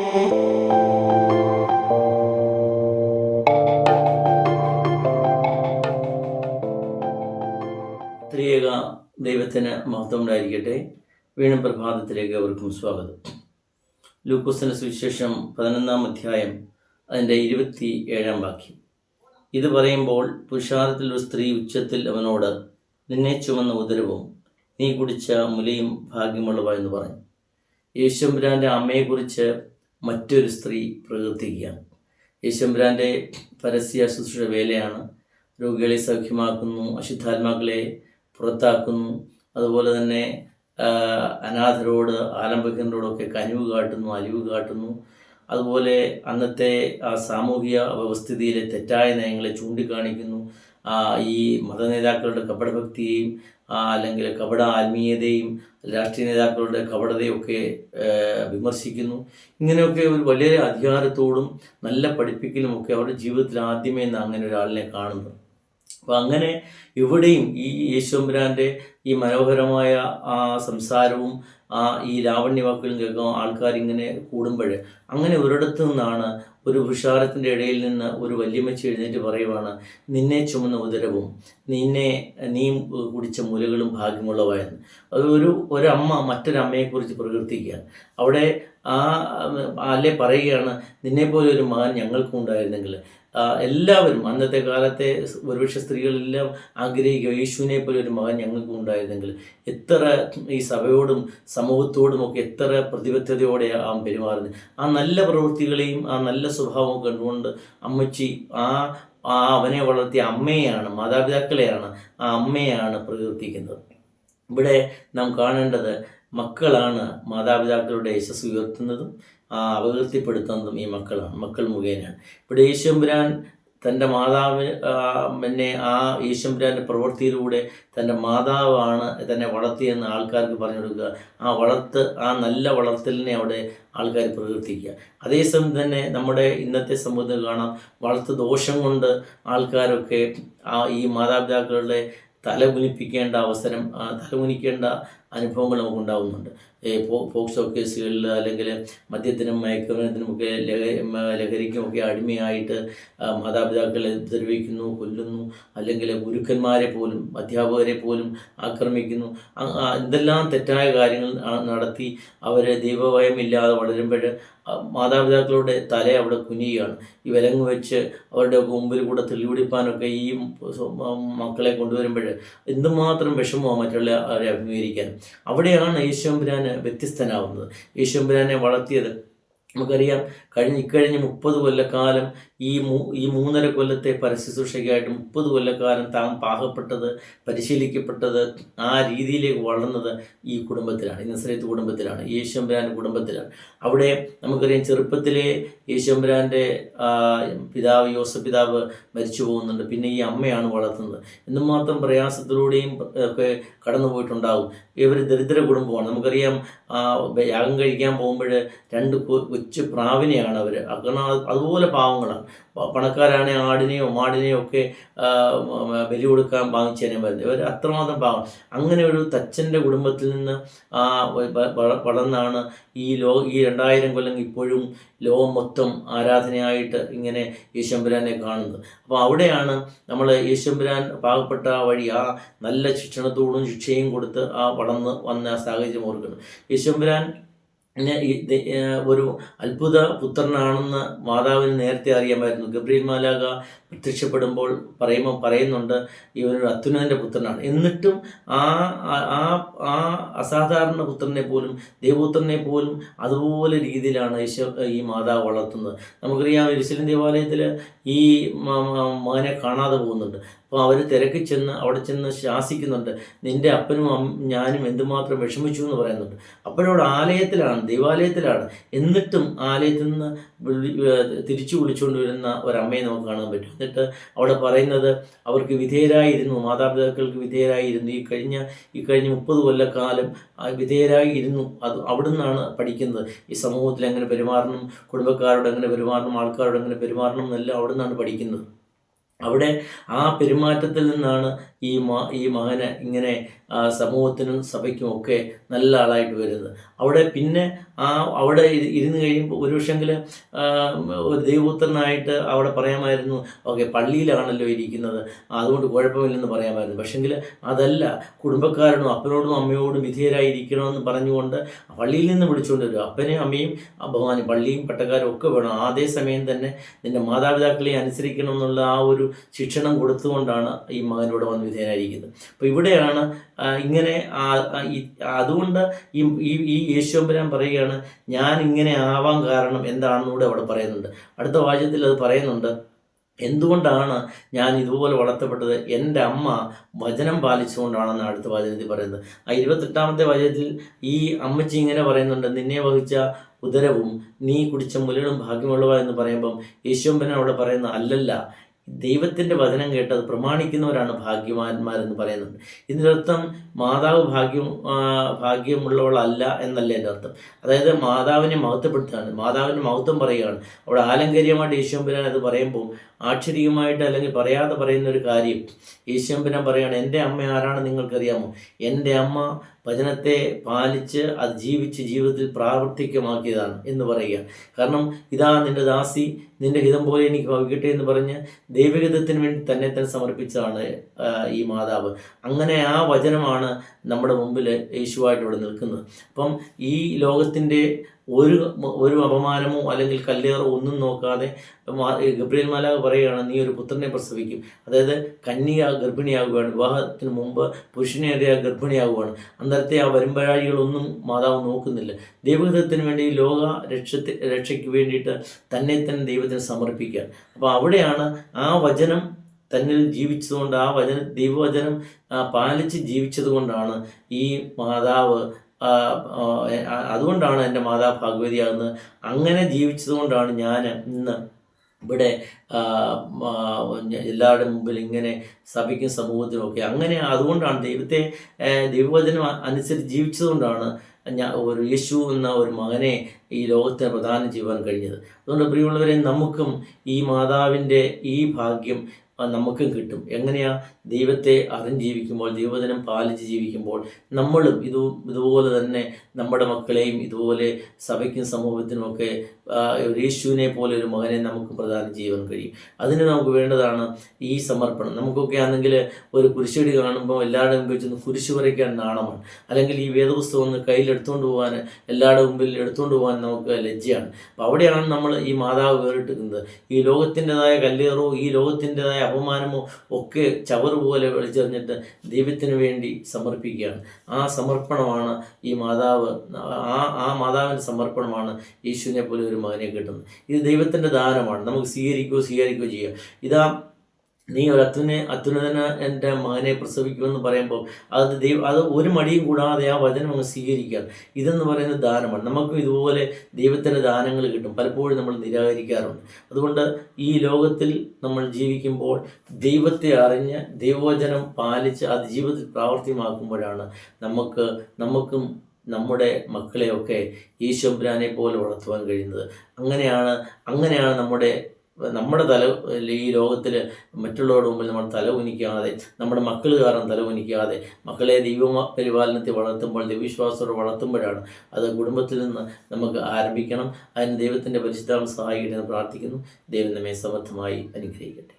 ത്രിയേക ദൈവത്തിന് മഹത്വം ഉണ്ടായിരിക്കട്ടെ. വീണ്ടും പ്രഭാതത്തിലേക്ക് അവർക്കും സ്വാഗതം. ലൂക്കോസിന്റെ സുവിശേഷം 11-ാം അധ്യായം അതിൻ്റെ 27-ാം വാക്യം. ഇത് പറയുമ്പോൾ പുരുഷാരത്തിൽ ഒരു സ്ത്രീ ഉച്ചത്തിൽ അവനോട്, നിന്നെ ചുമന്ന ഉദരവും നീ കുടിച്ച മുലയും ഭാഗ്യമുള്ളവ എന്ന് പറഞ്ഞു. യേശുമ്പുരാൻ്റെ അമ്മയെക്കുറിച്ച് മറ്റൊരു സ്ത്രീ പ്രകീർത്തിക്കുകയാണ്. യേശുമ്പുരാൻ്റെ പരസ്യ ശുശ്രൂഷ വേലയാണ്. രോഗികളെ സൗഖ്യമാക്കുന്നു, അശുദ്ധാത്മാക്കളെ പുറത്താക്കുന്നു, അതുപോലെ തന്നെ അനാഥരോട് ആലംബഹീനരോടൊക്കെ കനിവ് കാട്ടുന്നു, അലിവ് കാട്ടുന്നു. അതുപോലെ അന്നത്തെ സാമൂഹിക വ്യവസ്ഥിതിയിലെ തെറ്റായ നയങ്ങളെ ചൂണ്ടിക്കാണിക്കുന്നു. ഈ മതനേതാക്കളുടെ കപടഭക്തിയെയും അല്ലെങ്കിൽ കപട ആത്മീയതയും രാഷ്ട്രീയ നേതാക്കളുടെ കപടതയൊക്കെ വിമർശിക്കുന്നു. ഇങ്ങനെയൊക്കെ ഒരു വലിയ അധികാരത്തോടും നല്ല പഠിപ്പിക്കലുമൊക്കെ അവരുടെ ജീവിതത്തിൽ ആദ്യമേ അങ്ങനെ ഒരാളിനെ കാണുന്നു. അപ്പം അങ്ങനെ ഇവിടെയും ഈ യേശുമ്പുരാൻ്റെ ഈ മനോഹരമായ സംസാരവും ഈ ലാവണ്യവാക്കുകളും കേൾക്കാൻ ആൾക്കാരിങ്ങനെ കൂടുമ്പോൾ അങ്ങനെ ഒരിടത്തു നിന്നാണ് ഒരു പുരുഷാരത്തിൻ്റെ ഇടയിൽ നിന്ന് ഒരു വല്യമ്മച്ചി എഴുന്നേറ്റ് പറയുവാണ്, നിന്നെ ചുമന്ന ഉദരവും നീ കുടിച്ച മുലകളും ഭാഗ്യമുള്ളവയെന്ന്. അത് ഒരമ്മ മറ്റൊരമ്മയെക്കുറിച്ച് പ്രകീർത്തിക്കുകയാണ്. അവിടെ അല്ലേ പറയുകയാണ്, നിന്നെപ്പോലെ ഒരു മകൻ ഞങ്ങൾക്കും ഉണ്ടായിരുന്നെങ്കിൽ. എല്ലാവരും അന്നത്തെ കാലത്തെ ഒരുപക്ഷെ സ്ത്രീകളെല്ലാം ആഗ്രഹിക്കുക, യേശുവിനെ പോലെ ഒരു മകൻ ഞങ്ങൾക്കും ഉണ്ടായിരുന്നെങ്കിൽ. എത്ര ഈ സഭയോടും സമൂഹത്തോടും ഒക്കെ എത്ര പ്രതിബദ്ധതയോടെ പെരുമാറുന്നത്. ആ നല്ല പ്രവൃത്തികളെയും ആ നല്ല സ്വഭാവവും കണ്ടുകൊണ്ട് അമ്മച്ചി അവനെ വളർത്തിയ അമ്മയെയാണ്, മാതാപിതാക്കളെയാണ്, ആ അമ്മയെയാണ് പ്രകീർത്തിക്കുന്നത്. ഇവിടെ നാം കാണേണ്ടത് മക്കളാണ് മാതാപിതാക്കളുടെ യശസ് ഉയർത്തുന്നതും അപകീർത്തിപ്പെടുത്തുന്നതും ഈ മക്കളാണ്, മക്കൾ മുഖേനയാണ്. ഇവിടെ യേശുമ്പുരാൻ തൻ്റെ മാതാവിനെ യേശുമ്പുരാൻ്റെ പ്രവൃത്തിയിലൂടെ തൻ്റെ മാതാവാണ് തന്നെ വളർത്തിയെന്ന് ആൾക്കാർക്ക് പറഞ്ഞു കൊടുക്കുക. ആ നല്ല വളർത്തലിനെ അവിടെ ആൾക്കാർ പ്രകീർത്തിക്കുക. അതേസമയം തന്നെ നമ്മുടെ ഇന്നത്തെ സമൂഹത്തിൽ കാണാം, വളർത്തു ദോഷം കൊണ്ട് ആൾക്കാരൊക്കെ ഈ മാതാപിതാക്കളുടെ തലകുനിപ്പിക്കേണ്ട തലകുനിക്കേണ്ട അനുഭവങ്ങൾ നമുക്ക് ഉണ്ടാകുന്നുണ്ട്. പോക്സോ കേസുകളിൽ അല്ലെങ്കിൽ മദ്യത്തിനും മയക്കുമരുന്നിനുമൊക്കെ ലഹരിക്കുമൊക്കെ അടിമയായിട്ട് മാതാപിതാക്കളെ ഉപദ്രവിക്കുന്നു, കൊല്ലുന്നു, അല്ലെങ്കിൽ ഗുരുക്കന്മാരെ പോലും അധ്യാപകരെ പോലും ആക്രമിക്കുന്നു. എന്തെല്ലാം തെറ്റായ കാര്യങ്ങൾ നടത്തി അവരെ ദൈവഭയമില്ലാതെ വളരുമ്പോൾ മാതാപിതാക്കളുടെ തല അവിടെ കുനിയുകയാണ്. ഈ വിലങ്ങ് വെച്ച് അവരുടെ മുമ്പിൽ കൂടെ തെളിപിടിപ്പാനൊക്കെ ഈ മക്കളെ കൊണ്ടുവരുമ്പോൾ എന്തുമാത്രം വിഷമമാണ് മറ്റുള്ളവരെ അഭിമുഖീകരിക്കാൻ. അവിടെയാണ് യേശുമ്പുരാൻ വ്യത്യസ്തനാവുന്നത്. യേശുമ്പുരാനെ വളർത്തിയത് നമുക്കറിയാം. ഇക്കഴിഞ്ഞ 30 കൊല്ലക്കാലം ഈ 3.5 കൊല്ലത്തെ പരശുശ്രൂഷയ്ക്കായിട്ട് 30 കൊല്ലക്കാലം താൻ പാകപ്പെട്ടത്, പരിശീലിക്കപ്പെട്ടത്, ആ രീതിയിലേക്ക് വളർന്നത് ഈ കുടുംബത്തിലാണ്, ഈ നസറേത്ത് കുടുംബത്തിലാണ്, യേശുമ്പുരാൻ്റെ കുടുംബത്തിലാണ്. അവിടെ നമുക്കറിയാം ചെറുപ്പത്തിലെ യേശുമ്പുരാൻ്റെ പിതാവ് യോസഫ് പിതാവ് മരിച്ചു പോകുന്നുണ്ട്. പിന്നെ ഈ അമ്മയാണ് വളർത്തുന്നത്. എന്തുമാത്രം പ്രയാസത്തിലൂടെയും ഒക്കെ കടന്നു പോയിട്ടുണ്ടാവും. ഇവർ ദരിദ്ര കുടുംബമാണ്. നമുക്കറിയാം യാഗം കഴിക്കാൻ പോകുമ്പോൾ 2 കൊച്ചു പ്രാവിനെയാണ് അവർ. അതുപോലെ പാവങ്ങളാണ്. പണക്കാരാണ് ആടിനെയോ മാടിനെയോ ഒക്കെ ബലി കൊടുക്കാൻ വാങ്ങിച്ചതിനെ വരുന്നത്. ഇവർ അത്രമാത്രം പാവം. അങ്ങനെ ഒരു തച്ചൻ്റെ കുടുംബത്തിൽ നിന്ന് വളർന്നാണ് ഈ 2000 കൊല്ലം ഇപ്പോഴും ലോകം മൊത്തം ആരാധനയായിട്ട് ഇങ്ങനെ യേശുമ്പുരാനെ കാണുന്നത്. അപ്പോൾ അവിടെയാണ് നമ്മൾ യേശുമ്പുരാൻ പാവപ്പെട്ട വഴി നല്ല ശിക്ഷണത്തോടും ശിക്ഷയും കൊടുത്ത് വളർന്ന് വന്ന സാഹചര്യം ഓർക്കുന്നത്. യേശുമ്പുരാൻ ഒരു അത്ഭുത പുത്രനാണെന്ന് മാതാവിന് നേരത്തെ അറിയാമായിരുന്നു. ഗബ്രിയേൽ മാലാഖ പ്രത്യക്ഷപ്പെടുമ്പോൾ പറയുന്നുണ്ട്, ഇവനൊരു അത്യുന്നതൻ്റെ പുത്രനാണ്. എന്നിട്ടും ആ അസാധാരണ പുത്രനെ പോലും, ദൈവപുത്രനെ പോലും അതുപോലെ രീതിയിലാണ് ഈ മാതാവ് വളർത്തുന്നത്. നമുക്കറിയാം, യെരൂശലേം ദേവാലയത്തിൽ ഈ മകനെ കാണാതെ പോകുന്നുണ്ട്. അപ്പോൾ അവർ തിരക്കി അവിടെ ചെന്ന് ശാസിക്കുന്നുണ്ട്, നിൻ്റെ അപ്പനും ഞാനും എന്തുമാത്രം വിഷമിച്ചു എന്ന് പറയുന്നുണ്ട്. അപ്പോഴവിടെ ദൈവാലയത്തിലാണ്. എന്നിട്ടും ആലയത്തിൽ നിന്ന് തിരിച്ചു വിളിച്ചുകൊണ്ട് വരുന്ന ഒരമ്മയെ നമുക്ക് കാണാൻ പറ്റും. എന്നിട്ട് അവിടെ പറയുന്നത് അവർക്ക് വിധേയരായിരുന്നു, മാതാപിതാക്കൾക്ക് വിധേയരായിരുന്നു. ഈ കഴിഞ്ഞ 30 കൊല്ലക്കാലം വിധേയരായിരുന്നു. അവിടെ നിന്നാണ് പഠിക്കുന്നത്. ഈ സമൂഹത്തിൽ എങ്ങനെ പെരുമാറണം, കുടുംബക്കാരോട് എങ്ങനെ പെരുമാറണം, ആൾക്കാരോട് എങ്ങനെ പെരുമാറണം എന്നെല്ലാം അവിടെ നിന്നാണ് പഠിക്കുന്നത്. അവിടെ ആ പെരുമാറ്റത്തിൽ നിന്നാണ് ഈ മകന് ഇങ്ങനെ സമൂഹത്തിനും സഭയ്ക്കും ഒക്കെ നല്ല ആളായിട്ട് വരുന്നത്. അവിടെ പിന്നെ അവിടെ ഇരുന്ന് കഴിയുമ്പോൾ ഒരു പക്ഷെങ്കിൽ ഒരു ദൈവപുത്രനായിട്ട് അവിടെ പറയാമായിരുന്നു, ഓക്കെ പള്ളിയിലാണല്ലോ ഇരിക്കുന്നത്, അതുകൊണ്ട് കുഴപ്പമില്ലെന്ന് പറയാമായിരുന്നു. പക്ഷെങ്കിൽ അതല്ല, കുടുംബക്കാരോടും അപ്പനോടും അമ്മയോടും വിധേയരായിരിക്കണമെന്ന് പറഞ്ഞുകൊണ്ട് പള്ളിയിൽ നിന്ന് വിളിച്ചുകൊണ്ട് വരും. അപ്പനെയും അമ്മയും ബഹുമാനം, പള്ളിയും പട്ടക്കാരും ഒക്കെ വേണം. അതേ സമയം തന്നെ നിൻ്റെ മാതാപിതാക്കളെ അനുസരിക്കണം എന്നുള്ള ആ ഒരു ശിക്ഷണം കൊടുത്തുകൊണ്ടാണ് ഈ മകനോട് വന്ന് വിധേയനായിരിക്കുന്നത്. അപ്പോൾ ഇവിടെയാണ് ഇങ്ങനെ അതുകൊണ്ട് ഈ യേശുവമ്പുരാൻ പറയുകയാണ്, ഞാൻ ഇങ്ങനെ ആവാൻ കാരണം എന്താണെന്നുകൂടെ അവിടെ പറയുന്നുണ്ട്. അടുത്ത വാക്യത്തിൽ അത് പറയുന്നുണ്ട്, എന്തുകൊണ്ടാണ് ഞാൻ ഇതുപോലെ വളർത്തപ്പെട്ടത്, എൻ്റെ അമ്മ വചനം പാലിച്ചുകൊണ്ടാണെന്ന് അടുത്ത വചനത്തിൽ പറയുന്നത്. 28-ാമത്തെ വചനത്തിൽ ഈ അമ്മച്ചി ഇങ്ങനെ പറയുന്നുണ്ട്, നിന്നെ വഹിച്ച ഉദരവും നീ കുടിച്ച മുലകളും ഭാഗ്യമുള്ളവ എന്ന് പറയുമ്പം യേശുവമ്പൻ അവിടെ പറയുന്ന അല്ലല്ല, ദൈവത്തിൻ്റെ വചനം കേട്ടത് പ്രമാണിക്കുന്നവരാണ് ഭാഗ്യവാന്മാരെന്ന് പറയുന്നുണ്ട്. ഇതിൻ്റെ അർത്ഥം മാതാവ് ഭാഗ്യമുള്ളവളല്ല എന്നല്ല എൻ്റെ അർത്ഥം. അതായത് മാതാവിനെ മഹത്വപ്പെടുത്തുകയാണ്, മാതാവിൻ്റെ മഹത്വം പറയുകയാണ്. അവിടെ ആലങ്കാരികമായിട്ട് യേശുവമ്പുരാൻ അത് പറയുമ്പോൾ ആക്ഷരികമായിട്ട് അല്ലെങ്കിൽ പറയാതെ പറയുന്ന ഒരു കാര്യം യേശുവമ്പുരാൻ പറയുകയാണ്, എൻ്റെ അമ്മ ആരാണെന്ന് നിങ്ങൾക്കറിയാമോ? എൻ്റെ അമ്മ വചനത്തെ പാലിച്ച് അത് ജീവിച്ച് ജീവിതത്തിൽ പ്രാവർത്തികമാക്കിയതാണ് എന്ന് പറയുക. കാരണം ഇതാ നിൻ്റെ ദാസി, നിൻ്റെ ഹിതം പോലെ എനിക്ക് ഭവിക്കട്ടെ എന്ന് പറഞ്ഞ് ദൈവഹിതത്തിന് വേണ്ടി തന്നെ സമർപ്പിച്ചതാണ് ഈ മാതാവ്. അങ്ങനെ ആ വചനമാണ് നമ്മുടെ മുമ്പിൽ യേശുവായിട്ട് ഇവിടെ നിൽക്കുന്നത്. അപ്പം ഈ ലോകത്തിൻ്റെ ഒരു അപമാനമോ അല്ലെങ്കിൽ കല്ലേറോ ഒന്നും നോക്കാതെ ഗബ്രിയേൽ മാലാഖ പറയുകയാണ്, നീ ഒരു പുത്രനെ പ്രസവിക്കും. അതായത് കന്യക ഗർഭിണിയാകുകയാണ്, വിവാഹത്തിന് മുമ്പ് പുരുഷനെ അറിയാ ഗർഭിണിയാകുകയാണ്. അന്നേരത്തെ ആ വരുമ്പഴാഴികളൊന്നും മാതാവ് നോക്കുന്നില്ല. ദൈവഹിതത്തിന് വേണ്ടി ലോക രക്ഷയ്ക്ക് വേണ്ടിയിട്ട് തന്നെ ദൈവത്തിന് സമർപ്പിക്കുക. അപ്പോൾ അവിടെയാണ് ആ വചനം തന്നിൽ ജീവിച്ചതുകൊണ്ട്, ആ ദൈവവചനം പാലിച്ച് ജീവിച്ചത് കൊണ്ടാണ് ഈ മാതാവ്, അതുകൊണ്ടാണ് എൻ്റെ മാതാവ് ഭഗവതിയാകുന്നത്. അങ്ങനെ ജീവിച്ചത് കൊണ്ടാണ് ഞാൻ ഇന്ന് ഇവിടെ എല്ലാവരുടെ മുമ്പിൽ ഇങ്ങനെ സഭയ്ക്കും സമൂഹത്തിനും ഒക്കെ അങ്ങനെ, അതുകൊണ്ടാണ് ദൈവവചനം അനുസരിച്ച് ജീവിച്ചതുകൊണ്ടാണ് ഒരു യേശു എന്ന ഒരു മകനെ ഈ ലോകത്തിന് പ്രദാനം ചെയ്യുവാൻ കഴിഞ്ഞത്. അതുകൊണ്ട് പ്രിയമുള്ളവരെ, നമുക്കും ഈ മാതാവിൻ്റെ ഈ ഭാഗ്യം നമുക്കും കിട്ടും. എങ്ങനെയാ? ദൈവത്തെ അറിഞ്ഞ് ജീവിക്കുമ്പോൾ, ദൈവവചനം പാലിച്ച് ജീവിക്കുമ്പോൾ നമ്മളും ഇതുപോലെ തന്നെ നമ്മുടെ മക്കളെയും ഇതുപോലെ സഭയ്ക്കും സമൂഹത്തിനുമൊക്കെ യേശുവിനെ പോലെ ഒരു മകനെ നമുക്ക് പ്രദാനം ചെയ്യുവാൻ കഴിയും. അതിന് നമുക്ക് വേണ്ടതാണ് ഈ സമർപ്പണം. നമുക്കൊക്കെ ആണെങ്കിൽ ഒരു കുരിശടി കാണുമ്പോൾ എല്ലാവരുടെ മുമ്പിൽ ചെന്ന് കുരിശ് വരയ്ക്കാൻ നാണമാണ്, അല്ലെങ്കിൽ ഈ വേദപുസ്തകം ഒന്ന് കയ്യിൽ എടുത്തുകൊണ്ട് പോകാൻ, എല്ലാവരുടെ മുമ്പിൽ എടുത്തുകൊണ്ട് പോകാൻ നമുക്ക് ലജ്ജയാണ്. അപ്പോൾ അവിടെയാണ് നമ്മൾ ഈ മാതാവ് വേറിട്ടിരിക്കുന്നത്. ഈ ലോകത്തിൻ്റെതായ കല്ലേറോ ഈ ലോകത്തിൻ്റെതായ അപമാനമോ ഒക്കെ ചവറ് പോലെ വിളിച്ചെറിഞ്ഞിട്ട് ദൈവത്തിന് വേണ്ടി സമർപ്പിക്കുകയാണ്. ആ സമർപ്പണമാണ് ഈ മാതാവ്, ആ മാതാവിൻ്റെ സമർപ്പണമാണ് യേശുവിനെ പോലെ ഒരു മകനെ കിട്ടുന്നത്. ഇത് ദൈവത്തിൻ്റെ ദാനമാണ്, നമുക്ക് സ്വീകരിക്കുകയോ ചെയ്യുക. ഇതാ നീ ഒരു അത്യുന്നതന് എൻ്റെ മകനെ പ്രസവിക്കുമെന്ന് പറയുമ്പോൾ അത് ഒരു മടിയും കൂടാതെ ആ വചനം അങ്ങ് സ്വീകരിക്കുക. ഇതെന്ന് പറയുന്ന ദാനമാണ്. നമുക്കും ഇതുപോലെ ദൈവത്തിൻ്റെ ദാനങ്ങൾ കിട്ടും. പലപ്പോഴും നമ്മൾ നിരാകരിക്കാറുണ്ട്. അതുകൊണ്ട് ഈ ലോകത്തിൽ നമ്മൾ ജീവിക്കുമ്പോൾ ദൈവത്തെ അറിഞ്ഞ് ദൈവവചനം പാലിച്ച് അത് ജീവിതത്തിൽ പ്രാവർത്തികമാക്കുമ്പോഴാണ് നമുക്കും നമ്മുടെ മക്കളെയൊക്കെ യേശുവമ്പുരാനെ പോലെ വളർത്തുവാൻ കഴിയുന്നത്. അങ്ങനെയാണ് നമ്മുടെ തല ഈ ലോകത്തിൽ മറ്റുള്ളവരുടെ മുമ്പിൽ നമ്മൾ തല ഉനിക്കാതെ, നമ്മുടെ മക്കൾ കാരണം തല ഉനിക്കാതെ മക്കളെ ദൈവപരിപാലനത്തിൽ വളർത്തുമ്പോൾ, ദൈവവിശ്വാസത്തോടെ വളർത്തുമ്പോഴാണ് അത് കുടുംബത്തിൽ നിന്ന് നമുക്ക് ആരംഭിക്കണം. അതിന് ദൈവത്തിൻ്റെ പരിശുദ്ധാത്മ സഹായിക്കട്ടെ എന്ന് പ്രാർത്ഥിക്കുന്നു. ദൈവം നമ്മെ സമർത്ഥമായി അനുഗ്രഹിക്കട്ടെ.